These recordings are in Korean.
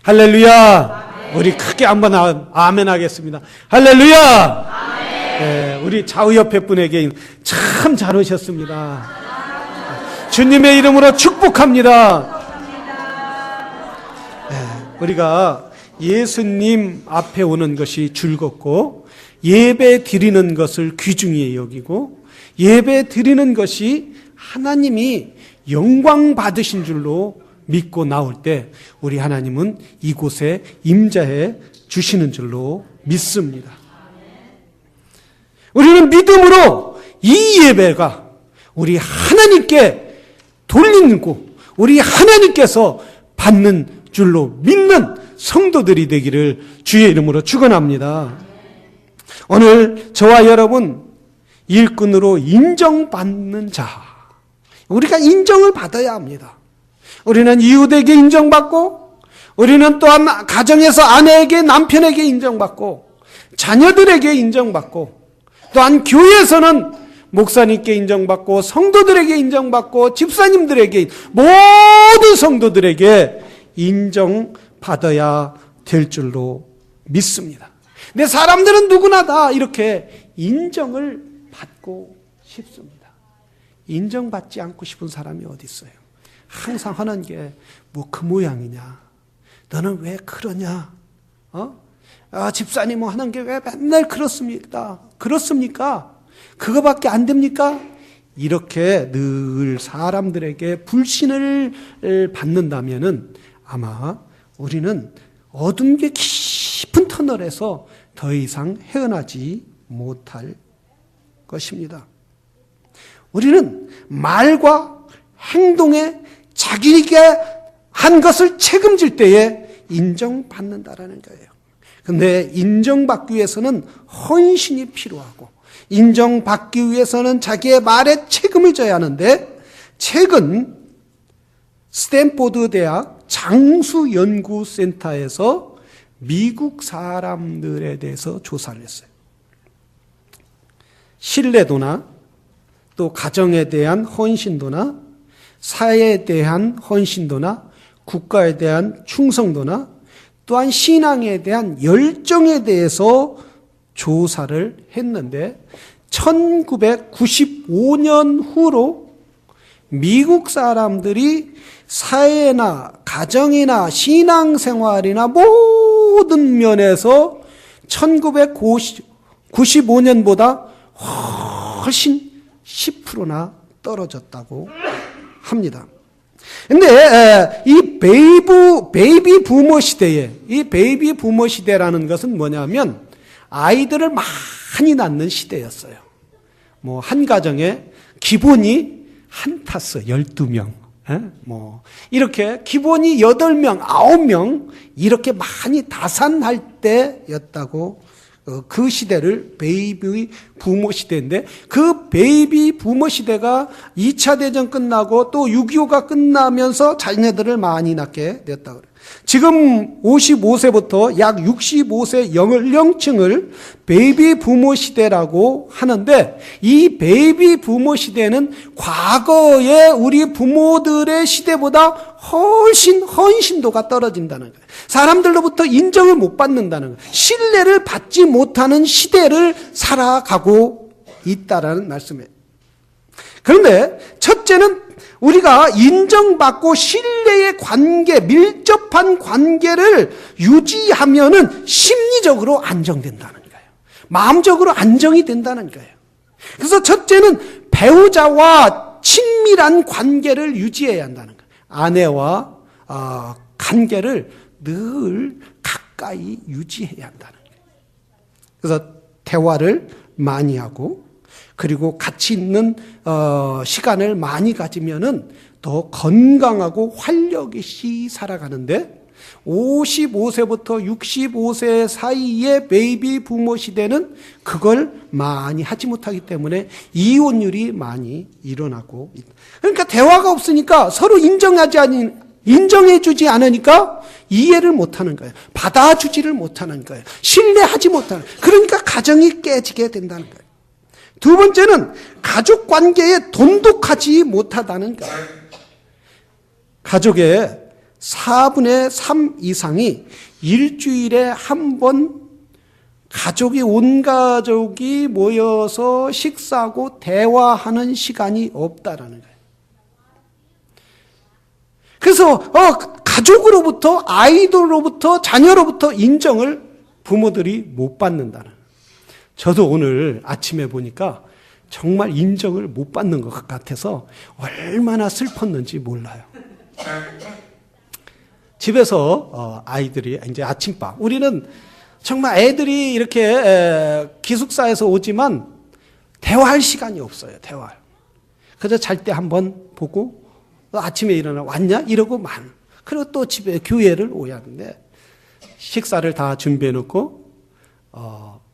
할렐루야. 우리 크게 한번 아멘 하겠습니다. 할렐루야. 네, 우리 좌우 옆에 분에게 참 잘 오셨습니다. 주님의 이름으로 축복합니다. 네, 우리가 예수님 앞에 오는 것이 즐겁고 예배 드리는 것을 귀중히 여기고 예배 드리는 것이 하나님이 영광 받으신 줄로 믿고 나올 때 우리 하나님은 이곳에 임재해 주시는 줄로 믿습니다. 우리는 믿음으로 이 예배가 우리 하나님께 돌리고 우리 하나님께서 받는 줄로 믿는 성도들이 되기를 주의 이름으로 축원합니다. 오늘 저와 여러분 일꾼으로 인정받는 자, 우리가 인정을 받아야 합니다. 우리는 이웃에게 인정받고 우리는 또한 가정에서 아내에게 남편에게 인정받고 자녀들에게 인정받고 또한 교회에서는 목사님께 인정받고 성도들에게 인정받고 집사님들에게 모든 성도들에게 인정받아야 될 줄로 믿습니다. 근데 사람들은 누구나 다 이렇게 인정을 받고 싶습니다. 인정받지 않고 싶은 사람이 어디 있어요? 항상 하는 게 뭐 그 모양이냐? 너는 왜 그러냐? 집사님 뭐 하는 게 왜 맨날 그렇습니까? 그거밖에 안 됩니까? 이렇게 늘 사람들에게 불신을 받는다면은 아마 우리는 어둠 게 깊은 터널에서 더 이상 헤어나지 못할 것입니다. 우리는 말과 행동에 자기에게 한 것을 책임질 때에 인정받는다라는 거예요. 그런데 인정받기 위해서는 헌신이 필요하고 인정받기 위해서는 자기의 말에 책임을 져야 하는데 최근 스탠포드 대학 장수연구센터에서 미국 사람들에 대해서 조사를 했어요. 신뢰도나 또 가정에 대한 헌신도나 사회에 대한 헌신도나 국가에 대한 충성도나 또한 신앙에 대한 열정에 대해서 조사를 했는데 1995년 후로 미국 사람들이 사회나 가정이나 신앙생활이나 모든 면에서 1995년보다 훨씬 10%나 떨어졌다고 합니다. 근데 이 베이비 부모 시대에 이 베이비 부모 시대라는 것은 뭐냐면 아이들을 많이 낳는 시대였어요. 뭐 한 가정에 기본이 한 타스 12명, 뭐 이렇게 기본이 8명, 9명 이렇게 많이 다산할 때였다고 그 시대를 베이비 부모 시대인데 그 베이비 부모 시대가 2차 대전 끝나고 또 6.25가 끝나면서 자녀들을 많이 낳게 되었다고 그래요. 지금 55세부터 약 65세 연령층을 베이비 부모 시대라고 하는데 이 베이비 부모 시대는 과거의 우리 부모들의 시대보다 훨씬 헌신도가 떨어진다는 거예요. 사람들로부터 인정을 못 받는다는 거예요. 신뢰를 받지 못하는 시대를 살아가고 있다라는 말씀이에요. 그런데 첫째는 우리가 인정받고 신뢰의 관계, 밀접한 관계를 유지하면은 심리적으로 안정된다는 거예요. 마음적으로 안정이 된다는 거예요. 그래서 첫째는 배우자와 친밀한 관계를 유지해야 한다는 거예요. 아내와 관계를 늘 가까이 유지해야 한다는 거예요. 그래서 대화를 많이 하고 그리고 가치 있는 시간을 많이 가지면은 더 건강하고 활력 있이 살아가는데 55세부터 65세 사이의 베이비 부모 시대는 그걸 많이 하지 못하기 때문에 이혼율이 많이 일어나고 있다. 그러니까 대화가 없으니까 서로 인정해주지 않으니까 이해를 못하는 거예요. 받아주지를 못하는 거예요. 신뢰하지 못하는 거예요. 그러니까 가정이 깨지게 된다는 거예요. 두 번째는 가족 관계에 돈독하지 못하다는 거예요. 가족의 4분의 3 이상이 일주일에 한 번 온 가족이 모여서 식사하고 대화하는 시간이 없다라는 거예요. 그래서 가족으로부터, 아이들로부터, 자녀로부터 인정을 부모들이 못 받는다는. 저도 오늘 아침에 보니까 정말 인정을 못 받는 것 같아서 얼마나 슬펐는지 몰라요. 집에서 아이들이 이제 아침밥, 우리는 정말 애들이 이렇게 기숙사에서 오지만 대화할 시간이 없어요. 대화할. 그래서 잘 때 한번 보고 아침에 일어나 왔냐? 이러고 그리고 또 집에 교회를 오야 하는데 식사를 다 준비해 놓고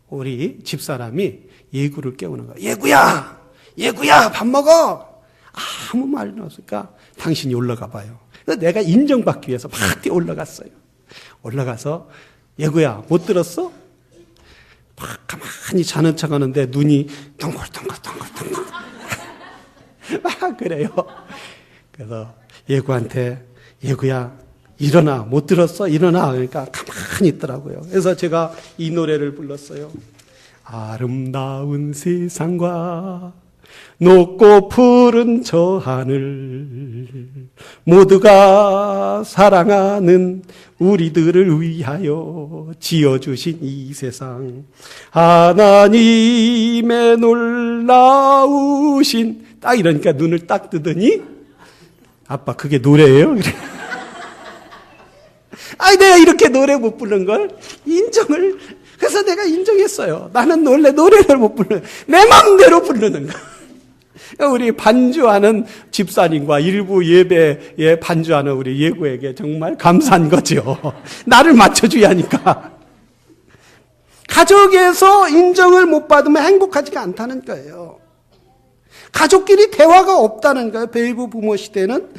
우리 집사람이 예구를 깨우는 거야. 예구야 밥 먹어. 아무 말도 없으니까 당신이 올라가 봐요. 그래서 내가 인정받기 위해서 막 뛰어 올라갔어요. 올라가서 예구야 못 들었어? 막 가만히 자는 척 하는데 눈이 덩글덩글 막 그래요. 그래서 예구한테 예구야 일어나, 못 들었어? 일어나. 그러니까 가만히 있더라고요. 그래서 제가 이 노래를 불렀어요. 아름다운 세상과 높고 푸른 저 하늘 모두가 사랑하는 우리들을 위하여 지어주신 이 세상 하나님의 놀라우신 딱 이러니까 눈을 딱 뜨더니 아빠 그게 노래예요? 아이 내가 이렇게 노래 못 부른 걸 그래서 내가 인정했어요. 나는 원래 노래를 못 부르는 내 마음대로 부르는 거. 우리 반주하는 집사님과 일부 예배에 반주하는 우리 예구에게 정말 감사한 거죠. 나를 맞춰줘야 하니까. 가족에서 인정을 못 받으면 행복하지가 않다는 거예요. 가족끼리 대화가 없다는 거예요. 베이비 부모 시대는.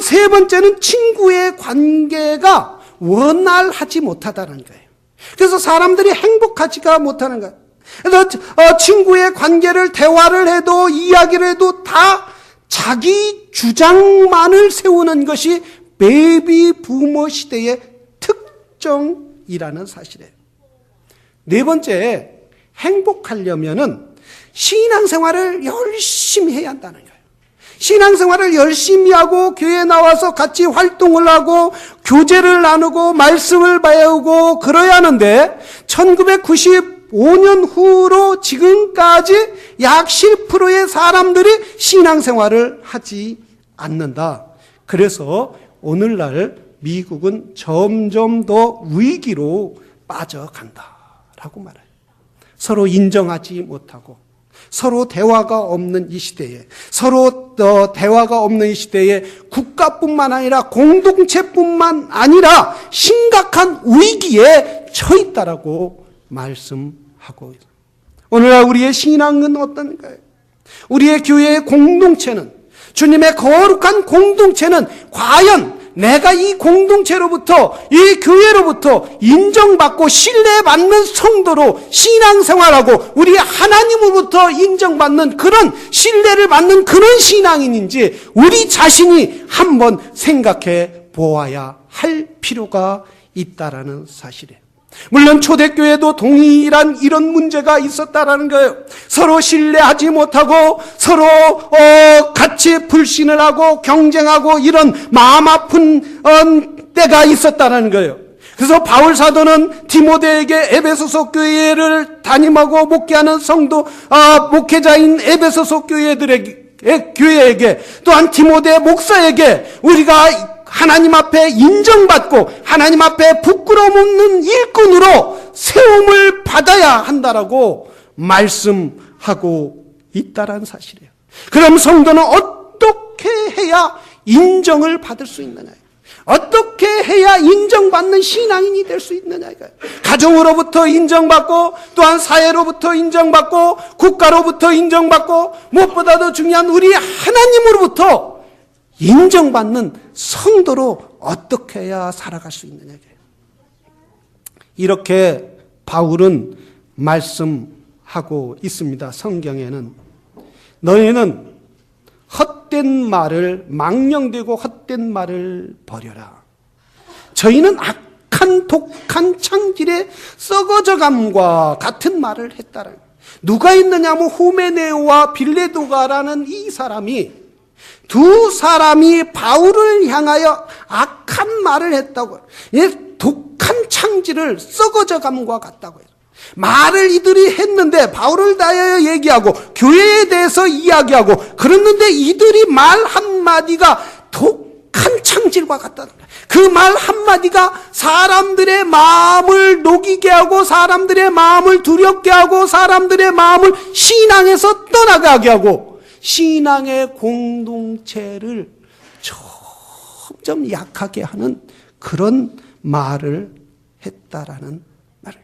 세 번째는 친구의 관계가 원활하지 못하다는 거예요. 그래서 사람들이 행복하지가 못하는 거예요. 그래서 친구의 관계를 대화를 해도 이야기를 해도 다 자기 주장만을 세우는 것이 베이비 부모 시대의 특정이라는 사실이에요. 네 번째, 행복하려면은 신앙생활을 열심히 해야 한다는 거예요. 신앙생활을 열심히 하고 교회에 나와서 같이 활동을 하고 교제를 나누고 말씀을 배우고 그러야 하는데 1995년 후로 지금까지 약 10%의 사람들이 신앙생활을 하지 않는다. 그래서 오늘날 미국은 점점 더 위기로 빠져간다라고 말해요. 서로 인정하지 못하고 서로 대화가 없는 이 시대에 대화가 없는 이 시대에 국가뿐만 아니라 공동체뿐만 아니라 심각한 위기에 처했다라고 말씀하고 있습니다. 오늘날 우리의 신앙은 어떤가요? 우리의 교회의 공동체는 주님의 거룩한 공동체는 과연 내가 이 공동체로부터 이 교회로부터 인정받고 신뢰받는 성도로 신앙생활하고 우리 하나님으로부터 인정받는 그런 신뢰를 받는 그런 신앙인인지 우리 자신이 한번 생각해 보아야 할 필요가 있다라는 사실이에요. 물론 초대교회도 동일한 이런 문제가 있었다라는 거예요. 서로 신뢰하지 못하고 서로 같이 불신을 하고 경쟁하고 이런 마음 아픈 때가 있었다라는 거예요. 그래서 바울 사도는 디모데에게 에베소서 교회를 담임하고 목회하는 목회자인 에베소서 교회에게 또한 디모데 목사에게 우리가 하나님 앞에 인정받고 하나님 앞에 부끄러움 없는 일꾼으로 세움을 받아야 한다라고 말씀하고 있다라는 사실이에요. 그럼 성도는 어떻게 해야 인정을 받을 수 있느냐? 어떻게 해야 인정받는 신앙인이 될 수 있느냐 이거예요. 가정으로부터 인정받고 또한 사회로부터 인정받고 국가로부터 인정받고 무엇보다도 중요한 우리 하나님으로부터 인정받는 성도로 어떻게 해야 살아갈 수 있느냐. 이렇게 바울은 말씀하고 있습니다. 성경에는 너희는 헛된 말을, 망령되고 헛된 말을 버려라. 저희는 악한 독한 창질의 썩어져감과 같은 말을 했다라. 누가 있느냐 하면 후메네오와 빌레도가라는 이 사람이, 두 사람이 바울을 향하여 악한 말을 했다고. 독한 창질을 썩어져감과 같다고 해요. 말을 이들이 했는데 바울을 대하여 얘기하고 교회에 대해서 이야기하고 그랬는데 이들이 말 한마디가 독한 창질과 같다는 거예요. 그 말 한마디가 사람들의 마음을 녹이게 하고 사람들의 마음을 두렵게 하고 사람들의 마음을 신앙에서 떠나가게 하고 신앙의 공동체를 점점 약하게 하는 그런 말을 했다라는 말을.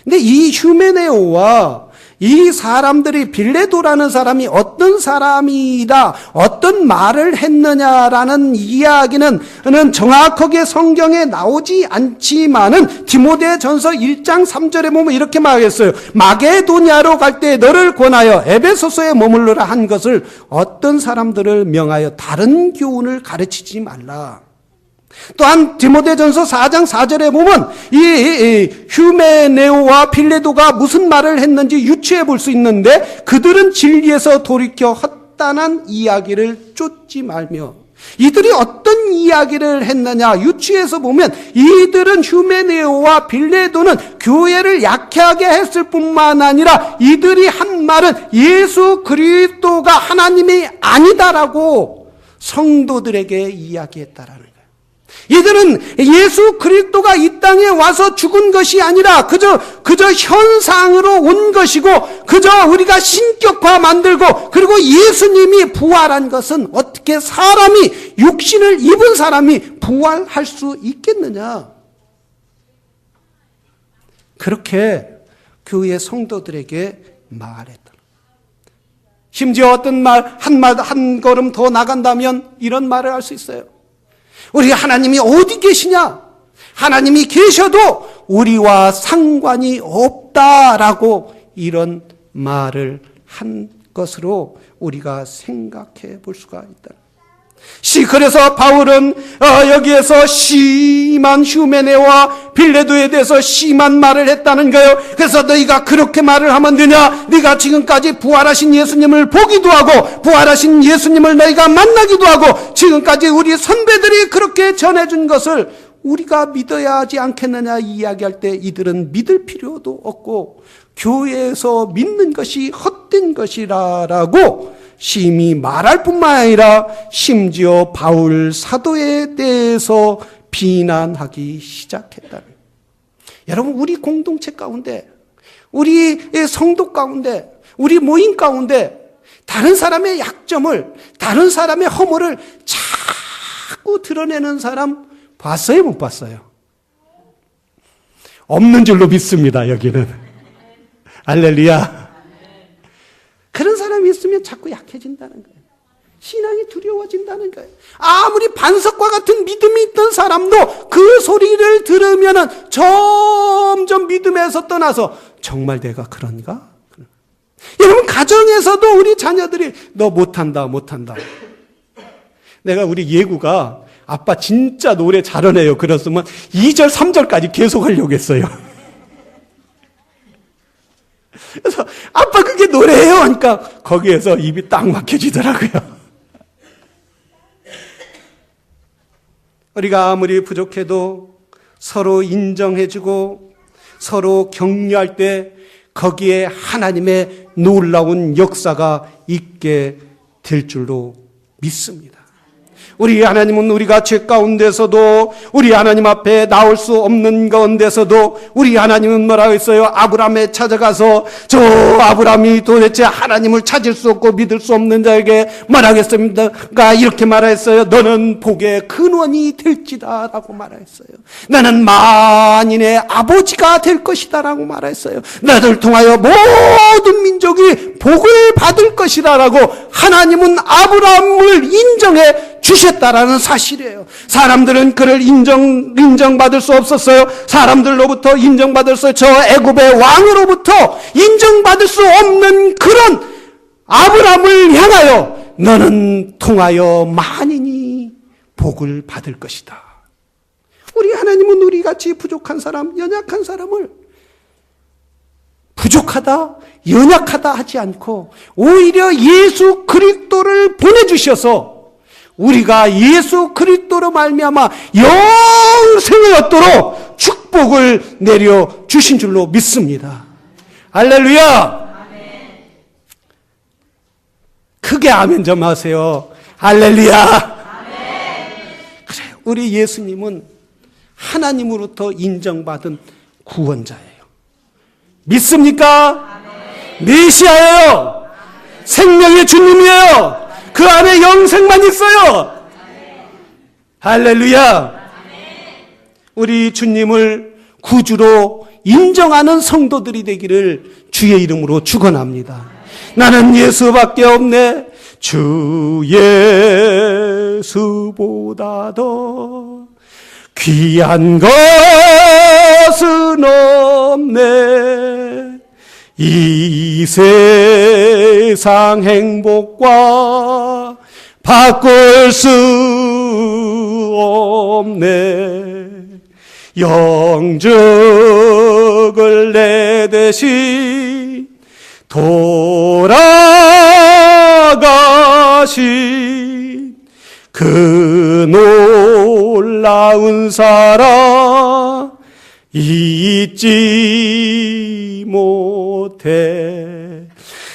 근데 이 휴메네오와 이 사람들이, 빌레도라는 사람이 어떤 사람이다, 어떤 말을 했느냐라는 이야기는 정확하게 성경에 나오지 않지만은 디모데전서 1장 3절에 보면 이렇게 말했어요. 마게도냐로 갈 때 너를 권하여 에베소서에 머물러라 한 것을 어떤 사람들을 명하여 다른 교훈을 가르치지 말라. 또한 디모데전서 4장 4절에 보면 이 휴메네오와 빌레도가 무슨 말을 했는지 유추해 볼 수 있는데, 그들은 진리에서 돌이켜 헛단한 이야기를 쫓지 말며. 이들이 어떤 이야기를 했느냐 유추해서 보면 이들은, 휴메네오와 빌레도는 교회를 약하게 했을 뿐만 아니라 이들이 한 말은 예수 그리스도가 하나님이 아니다라고 성도들에게 이야기했다라는 거예요. 이들은 예수 그리스도가 이 땅에 와서 죽은 것이 아니라 그저 현상으로 온 것이고, 그저 우리가 신격화 만들고, 그리고 예수님이 부활한 것은 어떻게 사람이, 육신을 입은 사람이 부활할 수 있겠느냐. 그렇게 교회 성도들에게 말했다. 심지어 어떤 말, 한 걸음 더 나간다면 이런 말을 할 수 있어요. 우리 하나님이 어디 계시냐? 하나님이 계셔도 우리와 상관이 없다라고 이런 말을 한 것으로 우리가 생각해 볼 수가 있다. 그래서 바울은 여기에서 심한 휴메네와 빌레도에 대해서 심한 말을 했다는 거예요. 그래서 너희가 그렇게 말을 하면 되냐? 네가 지금까지 부활하신 예수님을 보기도 하고 부활하신 예수님을 너희가 만나기도 하고 지금까지 우리 선배들이 그렇게 전해준 것을 우리가 믿어야 하지 않겠느냐 이야기할 때 이들은 믿을 필요도 없고 교회에서 믿는 것이 헛된 것이라고 심히 말할 뿐만 아니라 심지어 바울 사도에 대해서 비난하기 시작했다. 여러분, 우리 공동체 가운데, 우리 성도 가운데, 우리 모임 가운데 다른 사람의 약점을, 다른 사람의 허물을 자꾸 드러내는 사람 봤어요, 못 봤어요? 없는 줄로 믿습니다, 여기는. 할렐루야. 그런 사람이 있으면 자꾸 약해진다는 거예요. 신앙이 두려워진다는 거예요. 아무리 반석과 같은 믿음이 있던 사람도 그 소리를 들으면 점점 믿음에서 떠나서 정말 내가 그런가? 여러분, 가정에서도 우리 자녀들이 너 못한다. 내가 우리 예구가 아빠 진짜 노래 잘하네요. 그랬으면 2절, 3절까지 계속 하려고 했어요. 그래서 아빠 그게 노래예요 하니까 거기에서 입이 딱 막혀지더라고요. 우리가 아무리 부족해도 서로 인정해주고 서로 격려할 때 거기에 하나님의 놀라운 역사가 있게 될 줄로 믿습니다. 우리 하나님은 우리가 죄 가운데서도, 우리 하나님 앞에 나올 수 없는 가운데서도 우리 하나님은 뭐라고 했어요? 아브라함에 찾아가서 저 아브라함이 도대체 하나님을 찾을 수 없고 믿을 수 없는 자에게 말하겠습니까? 이렇게 말했어요. 너는 복의 근원이 될지다 라고 말했어요. 나는 만인의 아버지가 될 것이다 라고 말했어요. 나를 통하여 모든 민족이 복을 받을 것이다 라고 하나님은 아브라함을 인정해 주셨다라는 사실이에요. 사람들은 그를 인정받을 수 없었어요. 사람들로부터 인정받을 수, 저 애굽의 왕으로부터 인정받을 수 없는 그런 아브라함을 향하여 너는 통하여 만인이 복을 받을 것이다. 우리 하나님은 우리같이 부족한 사람, 연약한 사람을 부족하다, 연약하다 하지 않고 오히려 예수 그리스도를 보내주셔서 우리가 예수 그리스도로 말미암아 영생을 얻도록 축복을 내려 주신 줄로 믿습니다. 할렐루야. 크게 아멘 좀 하세요. 할렐루야. 그래요. 우리 예수님은 하나님으로부터 인정받은 구원자예요. 믿습니까? 메시아예요. 생명의 주님이에요. 그 안에 영생만 있어요. 할렐루야. 우리 주님을 구주로 인정하는 성도들이 되기를 주의 이름으로 축원합니다. 나는 예수밖에 없네. 주 예수보다 더 귀한 것은 없네. 이 세상 행복과 바꿀 수 없네. 영적을 내 대신 돌아가신 그 놀라운 사랑 잊지 못해.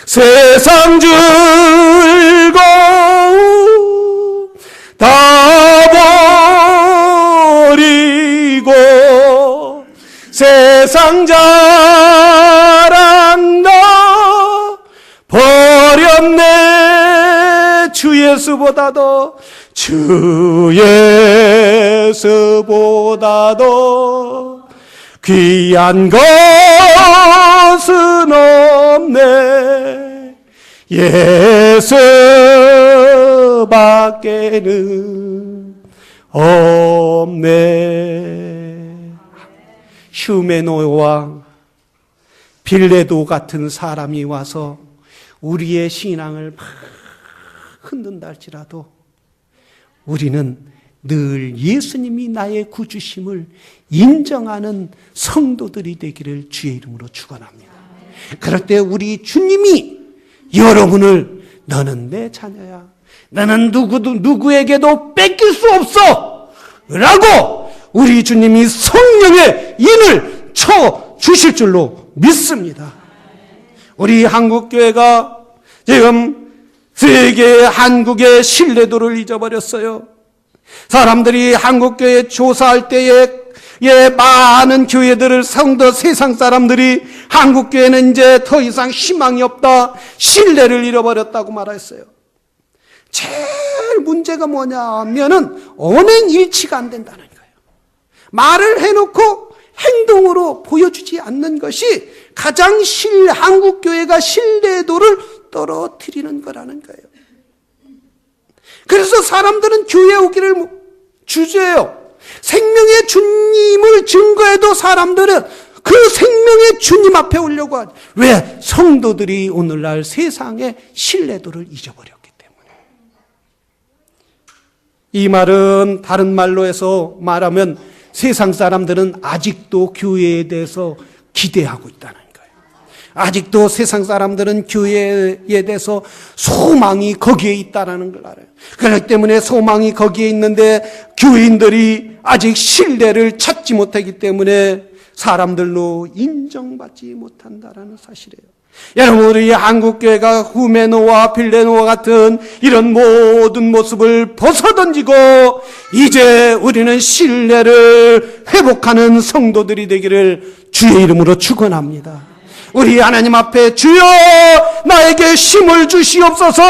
세상 즐거움 다 버리고 세상 자랑 다 버렸네. 주 예수보다도 주 예수보다도 귀한 것은 없네. 예수밖에는 없네. 휴메노와 빌레도 같은 사람이 와서 우리의 신앙을 막 흔든다 할지라도 우리는 늘 예수님이 나의 구주심을 인정하는 성도들이 되기를 주의 이름으로 축원합니다. 그럴 때 우리 주님이 여러분을 너는 내 자녀야. 너는 누구에게도 뺏길 수 없어. 라고 우리 주님이 성령의 인을 쳐 주실 줄로 믿습니다. 우리 한국교회가 지금 세계 한국의 신뢰도를 잊어버렸어요. 사람들이 한국교회 조사할 때에 많은 교회들을 성도 세상 사람들이 한국교회는 이제 더 이상 희망이 없다, 신뢰를 잃어버렸다고 말했어요. 제일 문제가 뭐냐면은 언행 일치가 안 된다는 거예요. 말을 해놓고 행동으로 보여주지 않는 것이 가장 한국교회가 신뢰도를 떨어뜨리는 거라는 거예요. 그래서 사람들은 교회에 오기를 주저해요. 생명의 주님을 증거해도 사람들은 그 생명의 주님 앞에 오려고 하죠. 왜? 성도들이 오늘날 세상의 신뢰도를 잊어버렸기 때문에. 이 말은 다른 말로 해서 말하면 세상 사람들은 아직도 교회에 대해서 기대하고 있다는 거예요. 아직도 세상 사람들은 교회에 대해서 소망이 거기에 있다는 걸 알아요. 그렇기 때문에 소망이 거기에 있는데 교인들이 아직 신뢰를 찾지 못하기 때문에 사람들로 인정받지 못한다는 사실이에요. 여러분, 우리 한국교회가 후메노와 빌레노와 같은 이런 모든 모습을 벗어던지고 이제 우리는 신뢰를 회복하는 성도들이 되기를 주의 이름으로 축원합니다. 우리 하나님 앞에 주여 나에게 힘을 주시옵소서,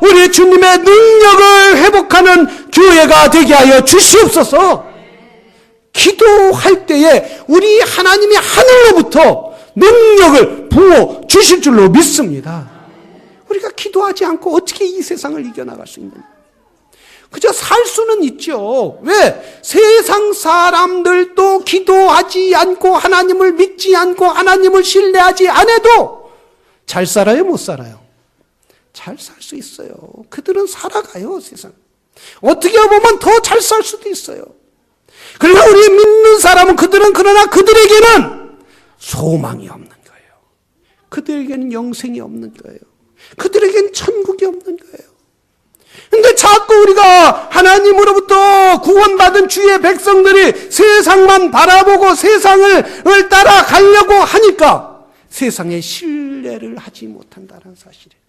우리 주님의 능력을 회복하는 교회가 되게 하여 주시옵소서. 기도할 때에 우리 하나님이 하늘로부터 능력을 부어 주실 줄로 믿습니다. 우리가 기도하지 않고 어떻게 이 세상을 이겨나갈 수 있느냐. 그저 살 수는 있죠. 왜? 세상 사람들도 기도하지 않고 하나님을 믿지 않고 하나님을 신뢰하지 않아도 잘 살아요, 못 살아요? 잘 살 수 있어요. 그들은 살아가요, 세상. 어떻게 보면 더 잘 살 수도 있어요. 그러나 우리 믿는 사람은 그러나 그들에게는 소망이 없는 거예요. 그들에게는 영생이 없는 거예요. 그들에게는 천국이 없는 거예요. 근데 자꾸 우리가 하나님으로부터 구원받은 주의 백성들이 세상만 바라보고 세상을 따라가려고 하니까 세상에 신뢰를 하지 못한다는 사실이에요.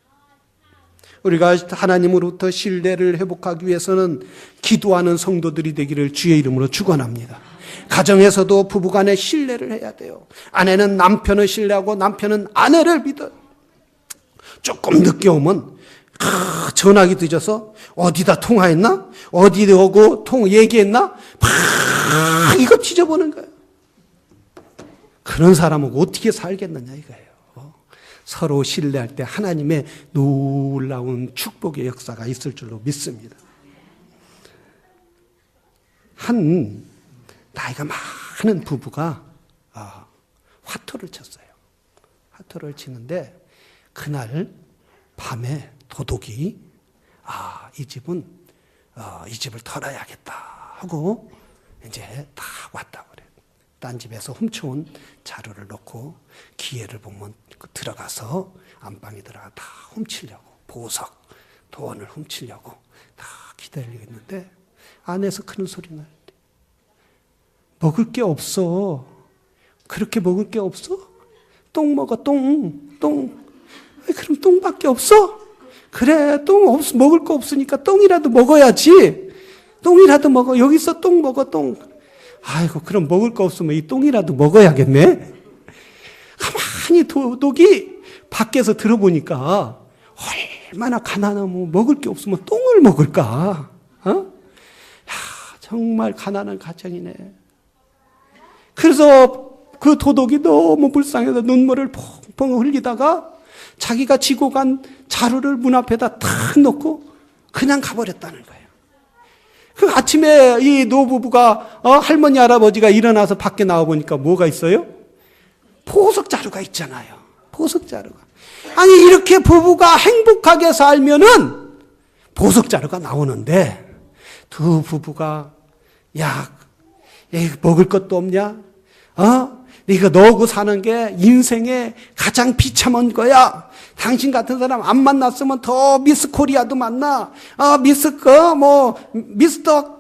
우리가 하나님으로부터 신뢰를 회복하기 위해서는 기도하는 성도들이 되기를 주의 이름으로 축원합니다. 가정에서도 부부간에 신뢰를 해야 돼요. 아내는 남편을 신뢰하고 남편은 아내를 믿어요. 조금 늦게 오면 전화기 늦어서 어디다 통화했나? 어디 오고 얘기했나? 막 이거 뒤져보는 거예요. 그런 사람하고 어떻게 살겠느냐 이거예요. 서로 신뢰할 때 하나님의 놀라운 축복의 역사가 있을 줄로 믿습니다. 한 나이가 많은 부부가 화투를 쳤어요. 화투를 치는데 그날 밤에 도둑이 이 집을 털어야겠다 하고 이제 딱 왔다고 그래요. 딴 집에서 훔쳐온 자루를 놓고 기회를 보면 들어가서 안방에 들어가 다 훔치려고 보석, 돈을 훔치려고 다 기다리고 있는데 안에서 큰 소리 나요. 먹을 게 없어. 그렇게 먹을 게 없어? 똥 먹어, 똥. 그럼 똥밖에 없어? 그래, 먹을 거 없으니까 똥이라도 먹어야지. 똥이라도 먹어. 여기서 똥 먹어, 똥. 아이고, 그럼 먹을 거 없으면 이 똥이라도 먹어야겠네? 가만히 도둑이 밖에서 들어보니까 얼마나 가난하면 먹을 게 없으면 똥을 먹을까? 정말 가난한 가정이네. 그래서 그 도둑이 너무 불쌍해서 눈물을 펑펑 흘리다가 자기가 지고 간 자루를 문 앞에다 탁 놓고 그냥 가버렸다는 거예요. 그 아침에 이 노부부가 할머니 할아버지가 일어나서 밖에 나와 보니까 뭐가 있어요? 보석 자루가 있잖아요. 보석 자루가. 아니 이렇게 부부가 행복하게 살면은 보석 자루가 나오는데 두 부부가 야 먹을 것도 없냐? 네가 너하고 사는 게 인생에 가장 비참한 거야. 당신 같은 사람 안 만났으면 더 미스 코리아도 만나. 미스터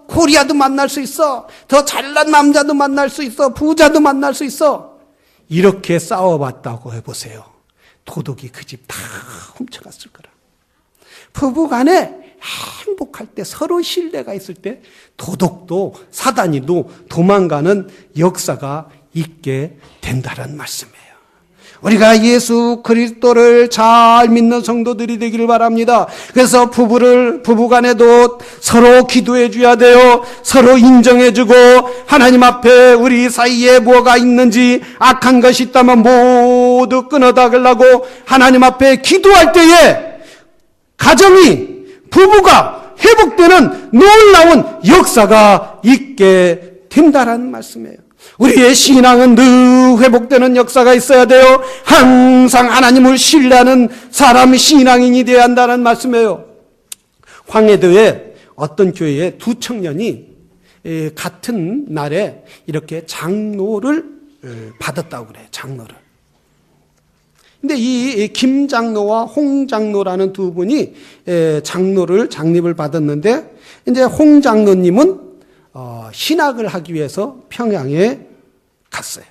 코리아도 만날 수 있어. 더 잘난 남자도 만날 수 있어. 부자도 만날 수 있어. 이렇게 싸워봤다고 해보세요. 도둑이 그 집 다 훔쳐갔을 거라. 부부간에 행복할 때 서로 신뢰가 있을 때 도둑도 사단이도 도망가는 역사가 있게 된다는 말씀이에요. 우리가 예수 그리스도를 잘 믿는 성도들이 되기를 바랍니다. 그래서 부부간에도 서로 기도해 줘야 돼요. 서로 인정해 주고 하나님 앞에 우리 사이에 뭐가 있는지 악한 것이 있다면 모두 끊어달라고 하나님 앞에 기도할 때에 가정이 부부가 회복되는 놀라운 역사가 있게 된다는 말씀이에요. 우리의 신앙은 늘 회복되는 역사가 있어야 돼요. 항상 하나님을 신뢰하는 사람이 신앙인이 되어야 한다는 말씀이에요. 황해도에 어떤 교회에 두 청년이 같은 날에 이렇게 장로를 받았다고 그래요. 장로를. 근데 이 김 장로와 홍 장로라는 두 분이 장립을 받았는데 이제 홍 장로님은 신학을 하기 위해서 평양에 갔어요.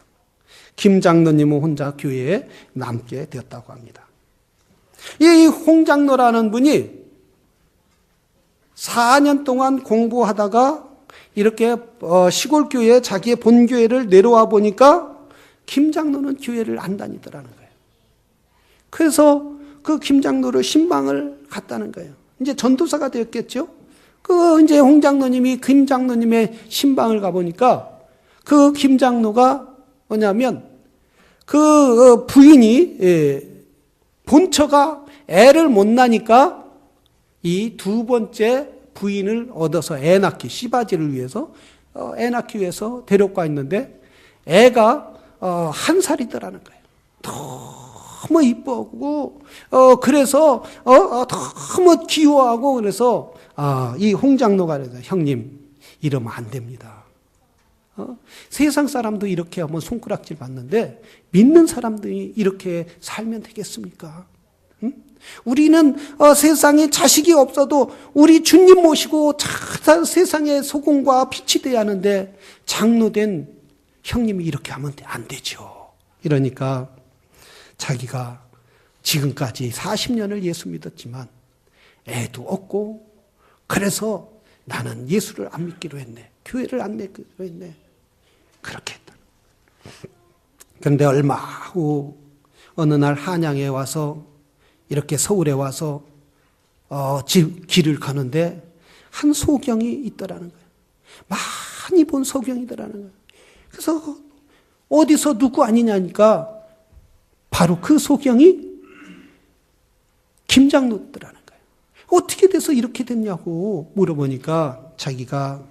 김 장로님은 혼자 교회에 남게 되었다고 합니다. 이 홍 장로라는 분이 4년 동안 공부하다가 이렇게 시골 교회에 자기의 본교회를 내려와 보니까 김 장로는 교회를 안 다니더라는 거예요. 그래서 그 김 장로를 신방을 갔다는 거예요. 이제 전도사가 되었겠죠? 이제 홍 장로님이 김 장로님의 신방을 가보니까 그 김 장로가 뭐냐면 그 부인이 본처가 애를 못 낳으니까 이 두 번째 부인을 얻어서 애 낳기, 씨바지를 위해서 애 낳기 위해서 데려가 있는데 애가 1살이더라는 거예요. 너무 이뻐하고, 그래서, 너무 귀여워하고, 그래서, 이 홍장로가 그래서, 형님, 이러면 안 됩니다. 세상 사람도 이렇게 하면 손가락질 받는데, 믿는 사람들이 이렇게 살면 되겠습니까? 응? 우리는 세상에 자식이 없어도 우리 주님 모시고 세상의 소금과 빛이 돼야 하는데, 장로된 형님이 이렇게 하면 안 되죠. 이러니까 자기가 지금까지 40년을 예수 믿었지만 애도 없고, 그래서 나는 예수를 안 믿기로 했네. 교회를 안 믿기로 했네. 그렇게 했다. 그런데 얼마 후 어느 날 한양에 와서, 이렇게 서울에 와서 길을 가는데 한 소경이 있더라는 거예요. 많이 본 소경이더라는 거예요. 그래서 어디서 누구 아니냐니까 바로 그 소경이 김장로더라는 거예요. 어떻게 돼서 이렇게 됐냐고 물어보니까 자기가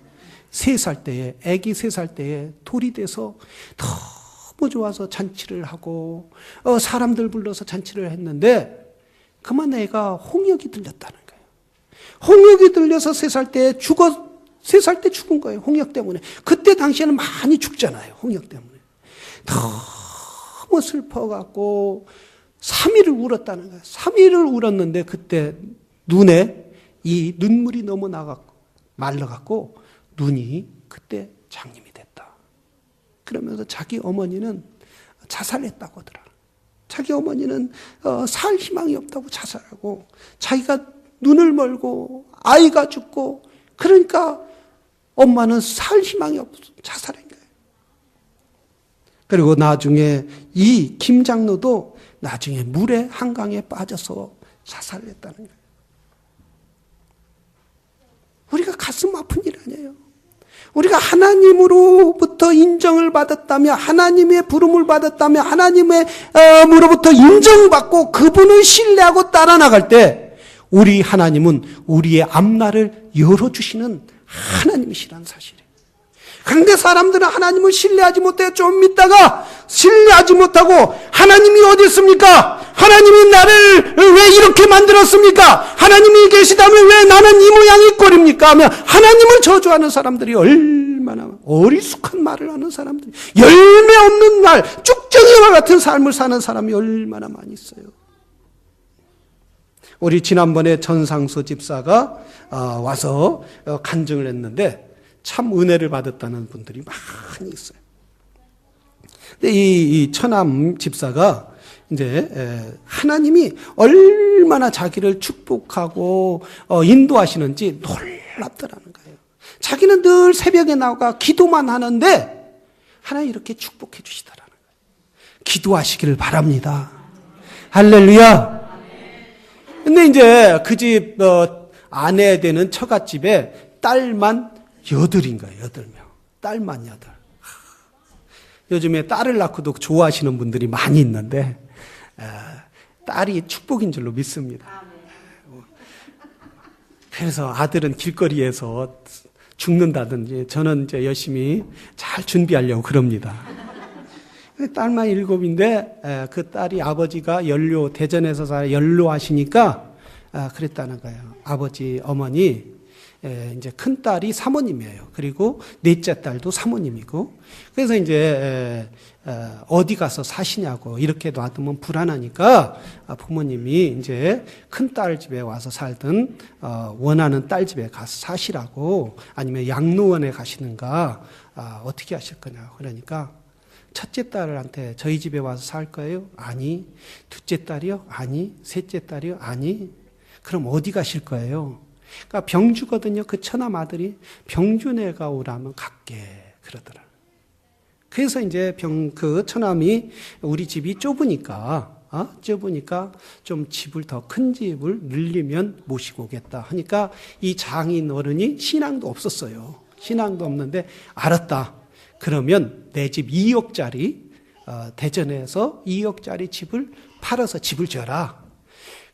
3살 때에, 아기 3살 때에 돌이 돼서 너무 좋아서 잔치를 하고 사람들 불러서 잔치를 했는데 그만 애가 홍역이 들렸다는 거예요. 홍역이 들려서 3살 때 3살 때 죽은 거예요. 홍역 때문에. 그때 당시에는 많이 죽잖아요. 홍역 때문에. 너무 슬퍼갖고 3일을 울었다는 거예요. 3일을 울었는데 그때 눈에 이 눈물이 너무 나갖고 말라갖고 눈이 그때 장님이 됐다. 그러면서 자기 어머니는 자살했다고 하더라. 자기 어머니는 살 희망이 없다고 자살하고, 자기가 눈을 멀고 아이가 죽고, 그러니까 엄마는 살 희망이 없어 자살한 거예요. 그리고 나중에 이 김장로도 나중에 물에 한강에 빠져서 자살을 했다는 거예요. 우리가 가슴 아픈 일 아니에요. 우리가 하나님으로부터 인정을 받았다며, 하나님의 부름을 받았다며, 하나님으로부터 인정받고 그분을 신뢰하고 따라 나갈 때 우리 하나님은 우리의 앞날을 열어주시는 하나님이시라는 사실이에요. 그런데 사람들은 하나님을 신뢰하지 못해 좀 믿다가 신뢰하지 못하고, 하나님이 어디 있습니까? 하나님이 나를 왜 이렇게 만들었습니까? 하나님이 계시다면 왜 나는 이 모양 이 꼴입니까? 하며 하나님을 저주하는 사람들이 얼마나, 어리숙한 말을 하는 사람들이, 열매 없는 날 쭉정이와 같은 삶을 사는 사람이 얼마나 많이 있어요. 우리 지난번에 전상수 집사가 와서 간증을 했는데 참 은혜를 받았다는 분들이 많이 있어요. 근데 이 처남 집사가 이제 하나님이 얼마나 자기를 축복하고 인도하시는지 놀랍더라는 거예요. 자기는 늘 새벽에 나가 기도만 하는데 하나님 이렇게 축복해 주시더라는 거예요. 기도하시기를 바랍니다. 할렐루야. 근데 이제 그 집 아내 되는 처갓집에 딸만 8인 거예요. 8명. 딸만 8. 요즘에 딸을 낳고도 좋아하시는 분들이 많이 있는데 딸이 축복인 줄로 믿습니다. 그래서 아들은 길거리에서 죽는다든지 저는 이제 열심히 잘 준비하려고 그럽니다. 딸만 7인데 그 딸이 아버지가 대전에서 연로하시니까 그랬다는 거예요. 아버지, 어머니, 이제 큰 딸이 사모님이에요. 그리고 넷째 딸도 사모님이고, 그래서 이제 어디 가서 사시냐고 이렇게 놔두면 불안하니까 부모님이 이제 큰 딸 집에 와서 살든 원하는 딸 집에 가서 사시라고, 아니면 양로원에 가시는가 어떻게 하실 거냐. 그러니까 첫째 딸한테 저희 집에 와서 살 거예요? 아니. 둘째 딸이요? 아니. 셋째 딸이요? 아니. 그럼 어디 가실 거예요? 그러니까 병주거든요. 그 처남 아들이 병주네가 오라면 갈게 그러더라. 그래서 이제 그 처남이 우리 집이 좁으니까 좀 집을 더 큰 집을 늘리면 모시고 오겠다 하니까 이 장인 어른이 신앙도 없었어요. 신앙도 없는데 알았다. 그러면 내 집 2억짜리 대전에서 2억짜리 집을 팔아서 집을 줘라.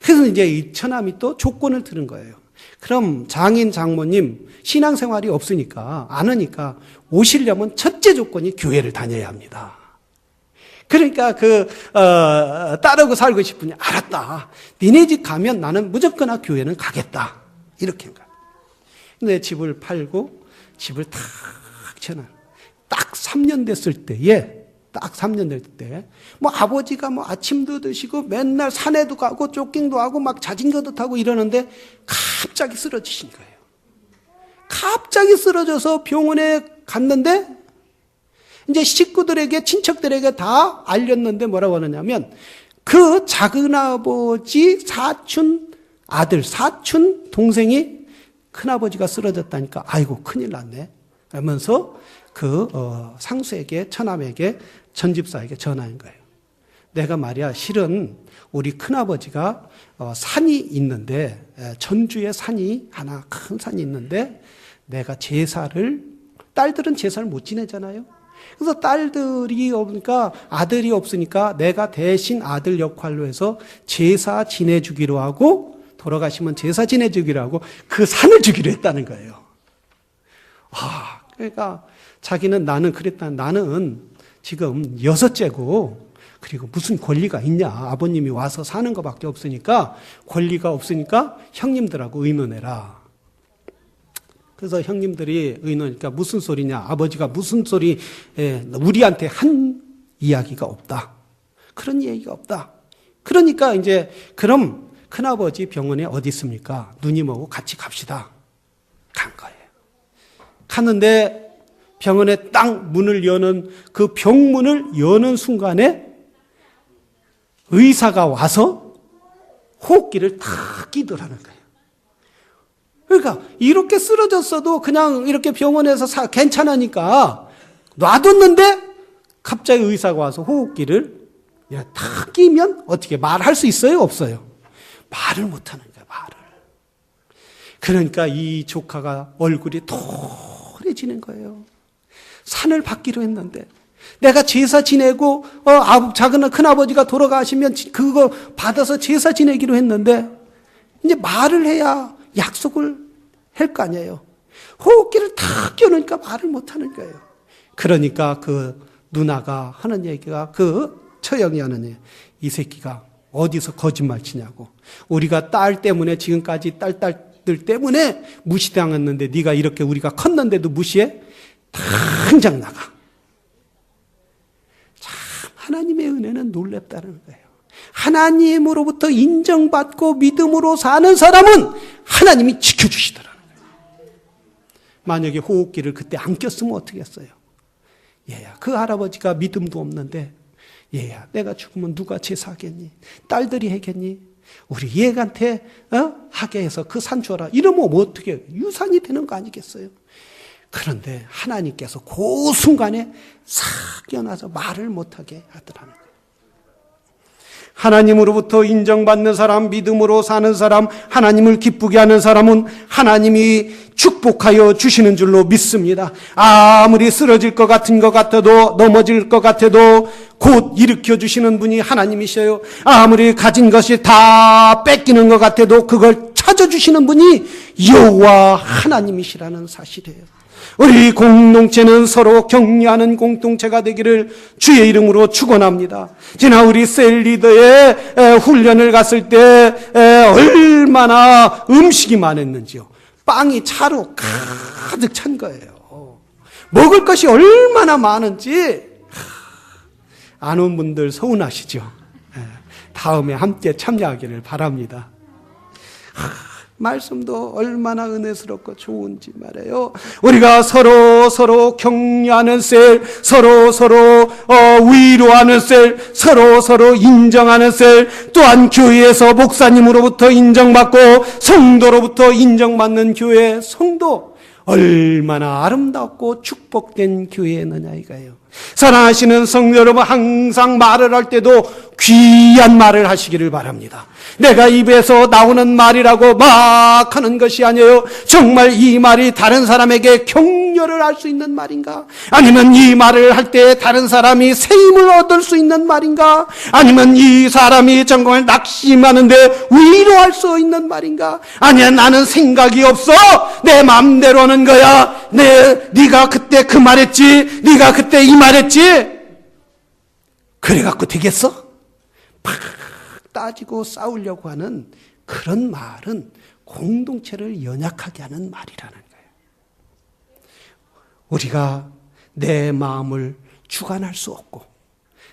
그래서 이제 이 처남이 또 조건을 들은 거예요. 그럼 장인 장모님 신앙생활이 없으니까 안 하니까 오시려면 첫째 조건이 교회를 다녀야 합니다. 그러니까 따르고 살고 싶으니 알았다. 니네 집 가면 나는 무조건 교회는 가겠다. 이렇게 한 거야. 내 집을 팔고 집을 탁 쳐놔. 딱 3년 됐을 때에 뭐 아버지가 뭐 아침도 드시고 맨날 산에도 가고 조깅도 하고 막 자전거도 타고 이러는데 갑자기 쓰러지신 거예요. 갑자기 쓰러져서 병원에 갔는데 이제 식구들에게 친척들에게 다 알렸는데 뭐라고 하느냐면 그 작은아버지 사촌 동생이 큰아버지가 쓰러졌다니까 아이고 큰일 났네 하면서 상수에게 처남에게 전집사에게 전화한 거예요. 내가 말이야 실은 우리 큰아버지가 산이 있는데 전주에 산이 하나 큰 산이 있는데 내가 딸들은 제사를 못 지내잖아요. 그래서 딸들이 없으니까 아들이 없으니까 내가 대신 아들 역할로 해서 제사 지내주기로 하고 돌아가시면 제사 지내주기로 하고 그 산을 주기로 했다는 거예요. 그러니까 자기는 나는 지금 6째고 그리고 무슨 권리가 있냐. 아버님이 와서 사는 것밖에 없으니까 권리가 없으니까 형님들하고 의논해라. 그래서 형님들이 의논하니까 무슨 소리냐. 아버지가 무슨 소리 우리한테 한 이야기가 없다. 그런 얘기가 없다. 그러니까 이제 그럼 큰아버지 병원에 어디 있습니까? 누님하고 같이 갑시다. 간 거예요. 갔는데 병원에 딱 문을 여는 그 병문을 여는 순간에 의사가 와서 호흡기를 탁 끼더라는 거예요. 그러니까 이렇게 쓰러졌어도 그냥 이렇게 병원에서 괜찮으니까 놔뒀는데 갑자기 의사가 와서 호흡기를 탁 끼면 어떻게 말할 수 있어요? 없어요? 말을 못하는 거예요. 말을. 그러니까 이 조카가 얼굴이 도래지는 거예요. 산을 받기로 했는데 내가 제사 지내고 작은 큰아버지가 돌아가시면 그거 받아서 제사 지내기로 했는데 이제 말을 해야 약속을 할 거 아니에요. 호흡기를 탁 껴놓으니까 말을 못하는 거예요. 그러니까 그 누나가 하는 얘기가 처형이 하는 얘기, 이 새끼가 어디서 거짓말 치냐고. 우리가 딸 때문에 지금까지 딸들 때문에 무시당했는데 네가 이렇게 우리가 컸는데도 무시해? 당장 나가. 참 하나님의 은혜는 놀랍다는 거예요. 하나님으로부터 인정받고 믿음으로 사는 사람은 하나님이 지켜주시더라는 거예요. 만약에 호흡기를 그때 안 꼈으면 어떻게 했어요? 얘야, 그 할아버지가 믿음도 없는데 얘야, 내가 죽으면 누가 제사하겠니? 딸들이 하겠니? 우리 얘한테 하게 해서 그 산 줘라. 이러면 뭐 어떻게 해요? 유산이 되는 거 아니겠어요? 그런데 하나님께서 그 순간에 싹 껴놔서 말을 못하게 하더라는 거예요. 하나님으로부터 인정받는 사람, 믿음으로 사는 사람, 하나님을 기쁘게 하는 사람은 하나님이 축복하여 주시는 줄로 믿습니다. 아무리 쓰러질 것 같아도 넘어질 것 같아도 곧 일으켜 주시는 분이 하나님이셔요. 아무리 가진 것이 다 뺏기는 것 같아도 그걸 찾아주시는 분이 여호와 하나님이시라는 사실이에요. 우리 공동체는 서로 격려하는 공동체가 되기를 주의 이름으로 축원합니다. 지난 우리 셀 리더의 훈련을 갔을 때 얼마나 음식이 많았는지요. 빵이 차로 가득 찬 거예요. 먹을 것이 얼마나 많은지 안 온 분들 서운하시죠. 다음에 함께 참여하기를 바랍니다. 말씀도 얼마나 은혜스럽고 좋은지 말이에요. 우리가 서로 격려하는 셀, 서로 위로하는 셀, 서로 인정하는 셀, 또한 교회에서 목사님으로부터 인정받고 성도로부터 인정받는 교회, 성도 얼마나 아름답고 축복된 교회느냐 이거예요. 사랑하시는 성도 여러분, 항상 말을 할 때도 귀한 말을 하시기를 바랍니다. 내가 입에서 나오는 말이라고 막 하는 것이 아니에요. 정말 이 말이 다른 사람에게 격려를 할 수 있는 말인가? 아니면 이 말을 할 때 다른 사람이 새 힘을 얻을 수 있는 말인가? 아니면 이 사람이 정말 낙심하는데 위로할 수 있는 말인가? 아니야, 나는 생각이 없어. 내 마음대로 하는 거야. 네가 그때 그 말했지. 네가 그때 이 말했지. 그래갖고 되겠어? 팍 따지고 싸우려고 하는 그런 말은 공동체를 연약하게 하는 말이라는 거예요. 우리가 내 마음을 주관할 수 없고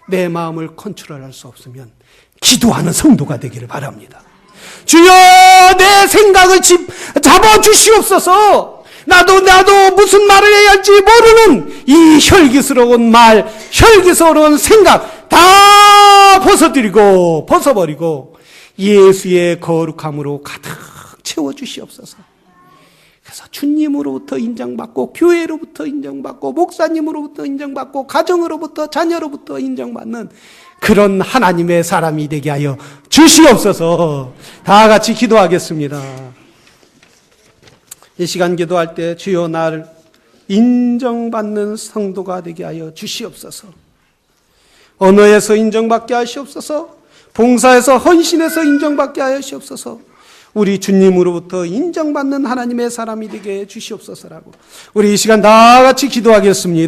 내 마음을 컨트롤할 수 없으면 기도하는 성도가 되기를 바랍니다. 주여, 내 생각을 잡아주시옵소서. 나도 무슨 말을 해야 할지 모르는 이 혈기스러운 말, 혈기스러운 생각 다 벗어버리고 예수의 거룩함으로 가득 채워주시옵소서. 그래서 주님으로부터 인정받고 교회로부터 인정받고 목사님으로부터 인정받고 가정으로부터 자녀로부터 인정받는 그런 하나님의 사람이 되게 하여 주시옵소서. 다 같이 기도하겠습니다. 이 시간 기도할 때 주여 나를 인정받는 성도가 되게 하여 주시옵소서. 언어에서 인정받게 하시옵소서. 봉사에서 헌신해서 인정받게 하여 주시옵소서. 우리 주님으로부터 인정받는 하나님의 사람이 되게 해 주시옵소서라고 우리 이 시간 다 같이 기도하겠습니다.